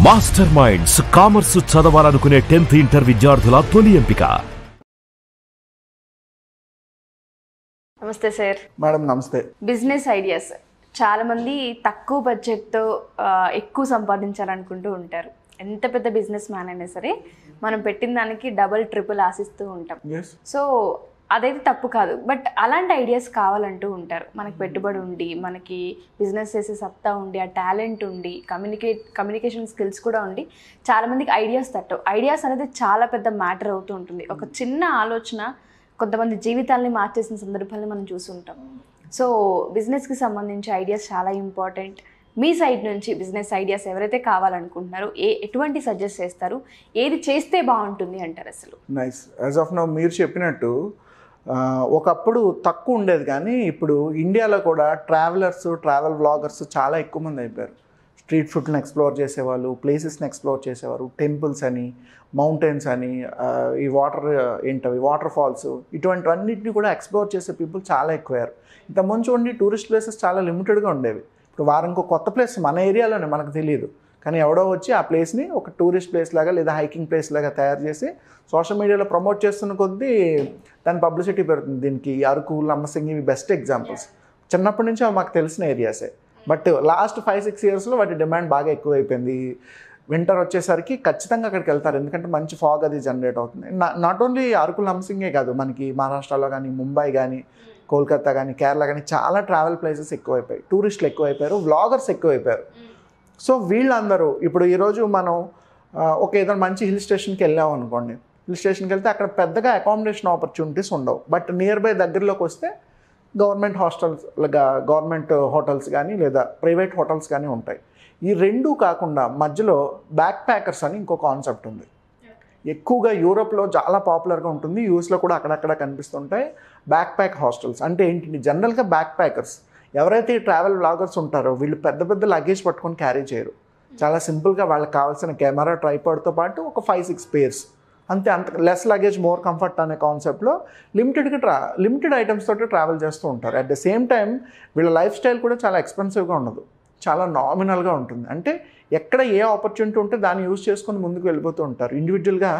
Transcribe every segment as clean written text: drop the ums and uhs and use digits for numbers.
Master minds commerce చదవాలనుకునే 10th inter విద్యార్థుల తొలి ఎంపిక. నమస్తే సార్. మేడం నమస్తే. బిజినెస్ ఐడియాస్ చాలా మంది తక్కువ బడ్జెట్తో ఎక్కువ సంపాదించాలనుకుంటూ ఉంటారు. ఎంత పెద్ద బిజినెస్ మ్యాన్ అయినా సరే మనం పెట్టిన దానికి డబుల్ ట్రిపుల్ ఆశిస్తూ ఉంటాం. సో అదైతే తప్పు కాదు, బట్ అలాంటి ఐడియాస్ కావాలంటూ ఉంటారు. మనకి పెట్టుబడి ఉండి, మనకి బిజినెస్ చేసే సత్తా ఉండి, ఆ టాలెంట్ ఉండి, కమ్యూనికేషన్ స్కిల్స్ కూడా ఉండి చాలామందికి ఐడియాస్ తట్టవు. ఐడియాస్ అనేది చాలా పెద్ద మ్యాటర్ అవుతూ ఉంటుంది. ఒక చిన్న ఆలోచన కొంతమంది జీవితాలని మార్చేసిన సందర్భాన్ని మనం చూస్తుంటాం. సో బిజినెస్కి సంబంధించి ఐడియాస్ చాలా ఇంపార్టెంట్. మీ సైడ్ నుంచి బిజినెస్ ఐడియాస్ ఎవరైతే కావాలనుకుంటున్నారో ఎటువంటి సజెస్ట్ చేస్తారు, ఏది చేస్తే బాగుంటుంది అంటారు అసలు? నైస్. యాజ్ ఆఫ్ నౌ మీరు చెప్పినట్టు ఒకప్పుడు తక్కువ ఉండేది, కానీ ఇప్పుడు ఇండియాలో కూడా ట్రావెల్ వ్లాగర్స్ చాలా ఎక్కువ మంది అయిపోయారు. స్ట్రీట్ ఫుడ్ని ఎక్స్ప్లోర్ చేసేవాళ్ళు, ప్లేసెస్ని ఎక్స్ప్లోర్ చేసేవారు, టెంపుల్స్ అని, మౌంటైన్స్ అని, ఈ వాటర్ ఫాల్స్, ఇటువంటివన్నిటిని కూడా ఎక్స్ప్లోర్ చేసే పీపుల్ చాలా ఎక్కువయ్యారు. ఇంతకుముందు చూడండి, టూరిస్ట్ ప్లేసెస్ చాలా లిమిటెడ్గా ఉండేవి. ఇప్పుడు వారంకో కొత్త ప్లేస్ మన ఏరియాలోనే మనకు తెలియదు, కానీ ఎవడో వచ్చి ఆ ప్లేస్ని ఒక టూరిస్ట్ ప్లేస్ లాగా లేదా హైకింగ్ ప్లేస్ లాగా తయారు చేసి సోషల్ మీడియాలో ప్రమోట్ చేస్తున్న కొద్దీ దాని పబ్లిసిటీ పెరుగుతుంది. దీనికి అరకు, లంబసింగి ఇవి బెస్ట్ ఎగ్జాంపుల్స్. చిన్నప్పటి నుంచి అవి మాకు తెలిసిన ఏరియాసే, బట్ లాస్ట్ 5-6 ఇయర్స్లో వాటి డిమాండ్ బాగా ఎక్కువైపోయింది. వింటర్ వచ్చేసరికి ఖచ్చితంగా అక్కడికి వెళ్తారు, ఎందుకంటే మంచి ఫాగ్ అది జనరేట్ అవుతుంది. నాట్ ఓన్లీ అరకు, లంబసింగే కాదు, మనకి మహారాష్ట్రలో కానీ, ముంబై కానీ, కోల్కతా కానీ, కేరళ కానీ చాలా ట్రావెల్ ప్లేసెస్ ఎక్కువైపోయాయి, టూరిస్టులు ఎక్కువైపోయారు, వ్లాగర్స్ ఎక్కువైపోయారు. సో వీళ్ళందరూ ఇప్పుడు ఈరోజు మనం ఒక ఏదైనా మంచి హిల్ స్టేషన్కి వెళ్ళాం అనుకోండి, హిల్ స్టేషన్కి వెళ్తే అక్కడ పెద్దగా అకామిడేషన్ ఆపర్చునిటీస్ ఉండవు, బట్ నియర్ బై దగ్గరలోకి వస్తే గవర్నమెంట్ హోటల్స్ కానీ లేదా ప్రైవేట్ హోటల్స్ కానీ ఉంటాయి. ఈ రెండూ కాకుండా మధ్యలో బ్యాక్ ప్యాకర్స్ అని ఇంకో కాన్సెప్ట్ ఉంది. ఎక్కువగా యూరోప్లో చాలా పాపులర్గా ఉంటుంది, యూఎస్లో కూడా అక్కడక్కడ కనిపిస్తుంటాయి బ్యాక్ ప్యాక్ హాస్టల్స్. అంటే ఏంటి, జనరల్గా బ్యాక్ ప్యాకర్స్ ఎవరైతే ట్రావెల్ వ్లాగర్స్ ఉంటారో వీళ్ళు పెద్ద పెద్ద లగేజ్ పట్టుకొని క్యారీ చేయరు. చాలా సింపుల్గా వాళ్ళకి కావాల్సిన కెమెరా, ట్రైపాడ్తో పాటు ఒక 5-6 పేర్స్ అంతే. లెస్ లగేజ్ మోర్ కంఫర్ట్ అనే కాన్సెప్ట్లో లిమిటెడ్ ఐటమ్స్ తోటి ట్రావెల్ చేస్తూ ఉంటారు. అట్ ద సేమ్ టైం వీళ్ళ లైఫ్ స్టైల్ కూడా చాలా ఎక్స్పెన్సివ్గా ఉండదు, చాలా నామినల్గా ఉంటుంది. అంటే ఎక్కడ ఏ ఆపర్చునిటీ ఉంటే దాన్ని యూజ్ చేసుకొని ముందుకు వెళ్ళిపోతూ ఉంటారు. ఇండివిజువల్గా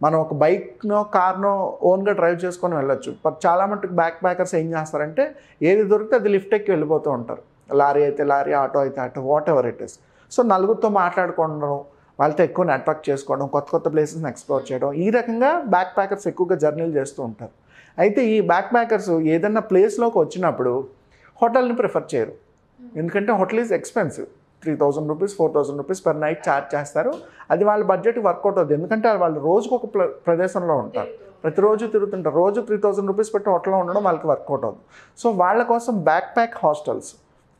మనం ఒక బైక్నో కార్నో ఓన్గా డ్రైవ్ చేసుకొని వెళ్ళొచ్చు, బట్ చాలా మటుకు బ్యాక్ ప్యాకర్స్ ఏం చేస్తారంటే ఏది దొరికితే అది లిఫ్ట్ ఎక్కి వెళ్ళిపోతూ ఉంటారు. లారీ అయితే లారీ, ఆటో అయితే auto, what ever it is. So నలుగురితో మాట్లాడుకోవడం, వాళ్ళతో ఎక్కువ నెట్వర్క్ చేసుకోవడం, కొత్త ప్లేసెస్ని ఎక్స్ప్లోర్ చేయడం, ఈ రకంగా బ్యాక్ ప్యాకర్స్ ఎక్కువగా జర్నీలు చేస్తూ ఉంటారు. అయితే ఈ బ్యాక్ ప్యాకర్స్ ఏదైనా ప్లేస్లోకి వచ్చినప్పుడు హోటల్ని ప్రిఫర్ చేయరు, ఎందుకంటే hotel is expensive. 3,000 rupees 4,000 rupees per night charge చేస్తారు. అది వాళ్ళ బడ్జెట్ వర్కౌట్ అవుతుంది, ఎందుకంటే వాళ్ళు రోజుకు ఒక ప్రదేశంలో ఉంటారు, ప్రతిరోజు తిరుగుతుంటారు. రోజు 3,000 రూపీస్ పెట్టి హోటల్లో ఉండడం వాళ్ళకి వర్కౌట్ అవుతుంది. సో వాళ్ళ కోసం బ్యాక్ ప్యాక్ హాస్టల్స్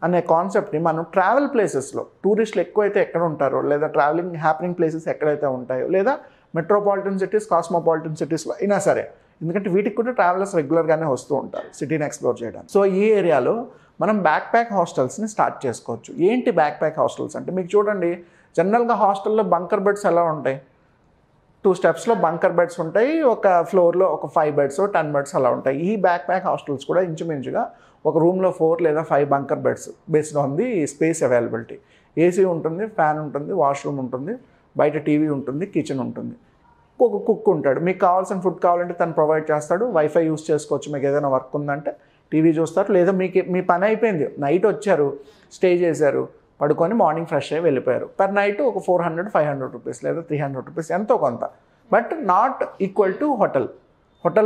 అనే కాన్సెప్ట్ని మనం ట్రావెల్ ప్లేసెస్లో, టూరిస్టులు ఎక్కువైతే ఎక్కడ ఉంటారో లేదా ట్రావెలింగ్ హ్యాపెనింగ్ ప్లేసెస్ ఎక్కడైతే ఉంటాయో లేదా మెట్రోపాలిటన్ సిటీస్, కాస్మోపాలిటన్ సిటీస్లో అయినా సరే, ఎందుకంటే వీటికి కూడా ట్రావెలర్స్ రెగ్యులర్గానే వస్తూ ఉంటారు సిటీని ఎక్స్ప్లోర్ చేయడానికి. సో ఈ ఏరియాలో మనం బ్యాక్ ప్యాక్ హాస్టల్స్ని స్టార్ట్ చేసుకోవచ్చు. ఏంటి బ్యాక్ ప్యాక్ హాస్టల్స్ అంటే, మీకు చూడండి జనరల్గా హాస్టల్లో బంకర్ బెడ్స్ ఎలా ఉంటాయి, 2 స్టెప్స్లో బంకర్ బెడ్స్ ఉంటాయి, ఒక ఫ్లోర్లో ఒక 5 బెడ్స్ 10 బెడ్స్ అలా ఉంటాయి. ఈ బ్యాక్ ప్యాక్ హాస్టల్స్ కూడా ఇంచుమించుగా ఒక రూమ్లో 4 లేదా 5 bunker beds based on the space availability. AC ఉంటుంది, ఫ్యాన్ ఉంటుంది, వాష్రూమ్ ఉంటుంది, బయట టీవీ ఉంటుంది, కిచెన్ ఉంటుంది, ఒక కుక్ ఉంటాడు. మీకు కావాల్సిన ఫుడ్ కావాలంటే తను ప్రొవైడ్ చేస్తాడు, వైఫై యూస్ చేసుకోవచ్చు. మీకు ఏదైనా వర్క్ ఉందంటే టీవీ చూస్తారు, లేదా మీ పని అయిపోయింది, నైట్ వచ్చారు, స్టే చేశారు, పడుకొని మార్నింగ్ ఫ్రెష్ అయ్యి వెళ్ళిపోయారు, పర్ నైట్ ఒక 400-500 రూపీస్ లేదా 300 రూపీస్ ఎంతో కొంత, but not equal to hotel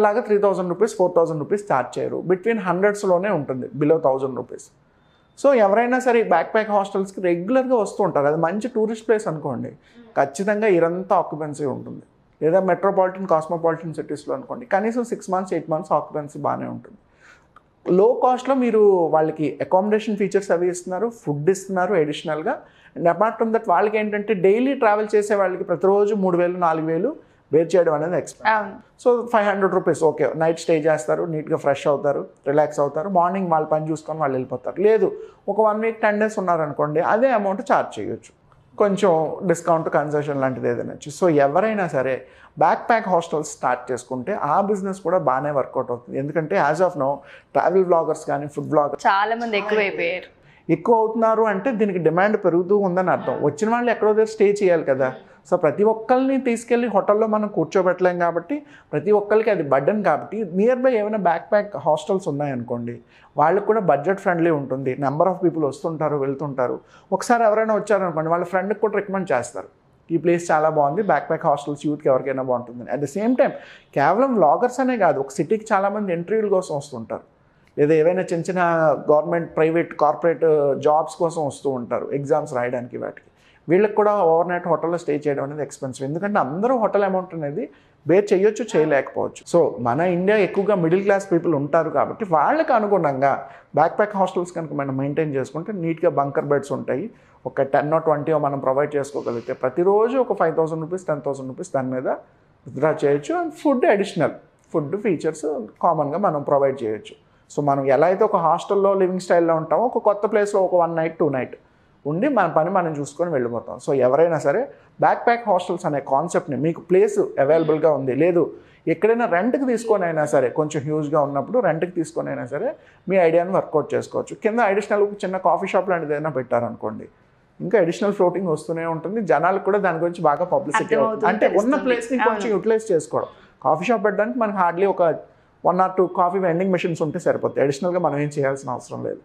లాగా 3,000 రూపీస్ 4,000 రూపీస్ ఛార్జ్ చేయరు, బిట్వీన్ హండ్రెడ్స్లోనే ఉంటుంది, బిలో 1,000 రూపీస్. సో ఎవరైనా సరే బ్యాక్ ప్యాక్ హాస్టల్స్కి రెగ్యులర్గా వస్తూ ఉంటారు. అది మంచి టూరిస్ట్ ప్లేస్ అనుకోండి, ఖచ్చితంగా ఇరంతా ఆక్యుపెన్సీ ఉంటుంది. లేదా మెట్రోపాలిటన్, కాస్మోపాలిటన్ సిటీస్లో అనుకోండి, కనీసం 6 months 8 months ఆక్యుపెన్సీ బాగానే ఉంటుంది. లో కాస్ట్లో మీరు వాళ్ళకి అకామిడేషన్ ఫీచర్స్ అవి ఇస్తున్నారు, ఫుడ్ ఇస్తున్నారు అడిషనల్గా. అండ్ అపార్ట్ ఫ్రమ్ దట్ వాళ్ళకి ఏంటంటే డైలీ ట్రావెల్ చేసే వాళ్ళకి ప్రతిరోజు 3,000-4,000 బేర్ చేయడం అనేది expense. So 500 rupees okay, night stay చేస్తారు, నీట్గా ఫ్రెష్ అవుతారు, రిలాక్స్ అవుతారు, మార్నింగ్ వాళ్ళ పని చూసుకొని వాళ్ళు వెళ్ళిపోతారు. లేదు ఒక 1 week 10 days ఉన్నారనుకోండి, అదే అమౌంట్ ఛార్జ్ చేయొచ్చు, కొంచెం డిస్కౌంట్ కన్సెషన్ లాంటిది ఏదైనా వచ్చి. సో ఎవరైనా సరే బ్యాక్ ప్యాక్ హాస్టల్స్ స్టార్ట్ చేసుకుంటే ఆ బిజినెస్ కూడా బాగానే వర్కౌట్ అవుతుంది, ఎందుకంటే as of now travel vloggers కానీ, ఫుడ్ వ్లాగర్స్ చాలా మంది ఎక్కువైపోయారు. ఎక్కువ అవుతున్నారు అంటే దీనికి డిమాండ్ పెరుగుతూ ఉందని అర్థం. వచ్చిన వాళ్ళు ఎక్కడో దగ్గర స్టే చేయాలి కదా. సో ప్రతి ఒక్కరిని తీసుకెళ్ళి హోటల్లో మనం కూర్చోబెట్టలేం కాబట్టి ప్రతి ఒక్కరికి అది బర్డెన్ కాబట్టి నియర్ బై ఏమైనా బ్యాక్ ప్యాక్ హాస్టల్స్ ఉన్నాయనుకోండి, వాళ్ళకి కూడా బడ్జెట్ ఫ్రెండ్లీ ఉంటుంది. నెంబర్ ఆఫ్ పీపుల్ వస్తుంటారు వెళ్తుంటారు. ఒకసారి ఎవరైనా వచ్చారనుకోండి వాళ్ళ ఫ్రెండ్కి కూడా రికమెండ్ చేస్తారు, ఈ ప్లేస్ చాలా బాగుంది, బ్యాక్ ప్యాక్ హాస్టల్స్ యూత్కి ఎవరికైనా బాగుంటుంది. అట్ ద సేమ్ టైం కేవలం వ్లాగర్స్ అనే కాదు, ఒక సిటీకి చాలామంది ఇంటర్వ్యూల కోసం వస్తుంటారు, లేదా ఏవైనా చిన్న చిన్న గవర్నమెంట్ ప్రైవేట్ కార్పొరేట్ జాబ్స్ కోసం వస్తూ ఉంటారు ఎగ్జామ్స్ రాయడానికి. వాటికి వీళ్ళకి కూడా ఓవర్ నైట్ హోటల్లో స్టే చేయడం అనేది ఎక్స్పెన్సివ్. ఎందుకంటే అందరూ హోటల్ అమౌంట్ అనేది బేర్ చేయొచ్చు, చేయలేకపోవచ్చు. సో మన ఇండియా ఎక్కువగా మిడిల్ క్లాస్ పీపుల్ ఉంటారు కాబట్టి వాళ్ళకి అనుగుణంగా బ్యాక్ ప్యాక్ హాస్టల్స్ కనుక మనం మెయింటైన్ చేసుకుంటే నీట్గా బంకర్ బెడ్స్ ఉంటాయి. ఒక 10 or 20 మనం ప్రొవైడ్ చేసుకోగలిగితే ప్రతిరోజు ఒక 5,000 రూపీస్ 10,000 రూపీస్ దాని మీద విత్డ్రా చేయొచ్చు. And food additional food features కామన్గా మనం ప్రొవైడ్ చేయొచ్చు. సో మనం ఎలా అయితే ఒక హాస్టల్లో లివింగ్ స్టైల్లో ఉంటామో ఒక కొత్త ప్లేస్లో ఒక 1 night 2 night ఉండి మన పని మనం చూసుకొని వెళ్ళిపోతాం. సో ఎవరైనా సరే బ్యాక్ ప్యాక్ హాస్టల్స్ అనే కాన్సెప్ట్ని, మీకు ప్లేస్ అవైలబుల్గా ఉంది, లేదు ఎక్కడైనా రెంట్కి తీసుకొని అయినా సరే, కొంచెం హ్యూజ్గా ఉన్నప్పుడు రెంట్కి తీసుకొని అయినా సరే మీ ఐడియాని వర్కౌట్ చేసుకోవచ్చు. కింద అడిషనల్ చిన్న కాఫీ షాప్ లాంటిది ఏదైనా పెట్టారనుకోండి, ఇంకా అడిషనల్ ఫ్లోటింగ్ వస్తూనే ఉంటుంది. జనాలకు కూడా దాని గురించి బాగా పబ్లిసిటీ అవుతుంది. అంటే ఉన్న ప్లేస్ని కొంచెం యూటిలైజ్ చేసుకోవడం. కాఫీ షాప్ పెట్టడానికి మనకి హార్డ్లీ ఒక 1 or 2 కాఫీ వెండింగ్ మెషిన్స్ ఉంటే సరిపోతాయి. అడిషనల్గా మనం ఏం చేయాల్సిన అవసరం లేదు.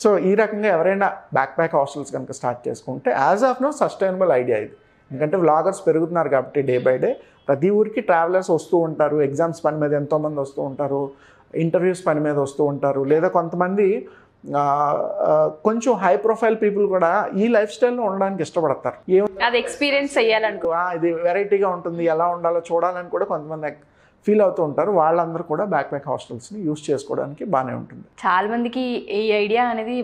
సో ఈ రకంగా ఎవరైనా బ్యాక్ ప్యాక్ హాస్టల్స్ కనుక స్టార్ట్ చేసుకుంటే as of now sustainable idea ఇది. ఎందుకంటే వ్లాగర్స్ పెరుగుతున్నారు కాబట్టి డే బై డే ప్రతి ఊరికి ట్రావెలర్స్ వస్తూ ఉంటారు. ఎగ్జామ్స్ పని మీద ఎంతోమంది వస్తూ ఉంటారు, ఇంటర్వ్యూస్ పని మీద వస్తూ ఉంటారు, లేదా కొంతమంది కొంచెం హై ప్రొఫైల్ పీపుల్ కూడా ఈ లైఫ్ స్టైల్లో ఉండడానికి ఇష్టపడతారు. అది ఎక్స్పీరియన్స్ చేయాలనుకో, ఇది వెరైటీగా ఉంటుంది, ఎలా ఉండాలో చూడాలని కూడా కొంతమంది ఫీల్ అవుతూ ఉంటారు. వాళ్ళందరూ కూడా బ్యాక్ ప్యాక్ హాస్టల్స్ని యూస్ చేసుకోవడానికి బాగానే ఉంటుంది. చాలా మందికి ఈ ఐడియా అనేది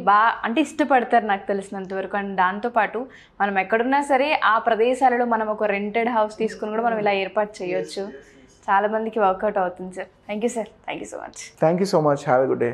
అంటే ఇష్టపడతారు నాకు తెలిసినంత వరకు. అండ్ దాంతోపాటు మనం ఎక్కడున్నా సరే ఆ ప్రదేశాలలో మనం ఒక రెంటెడ్ హౌస్ తీసుకుని కూడా మనం ఇలా ఏర్పాటు చేయొచ్చు. చాలా మందికి వర్కౌట్ అవుతుంది sir. Thank you sir, thank you so much. Thank you so much. Have a good day.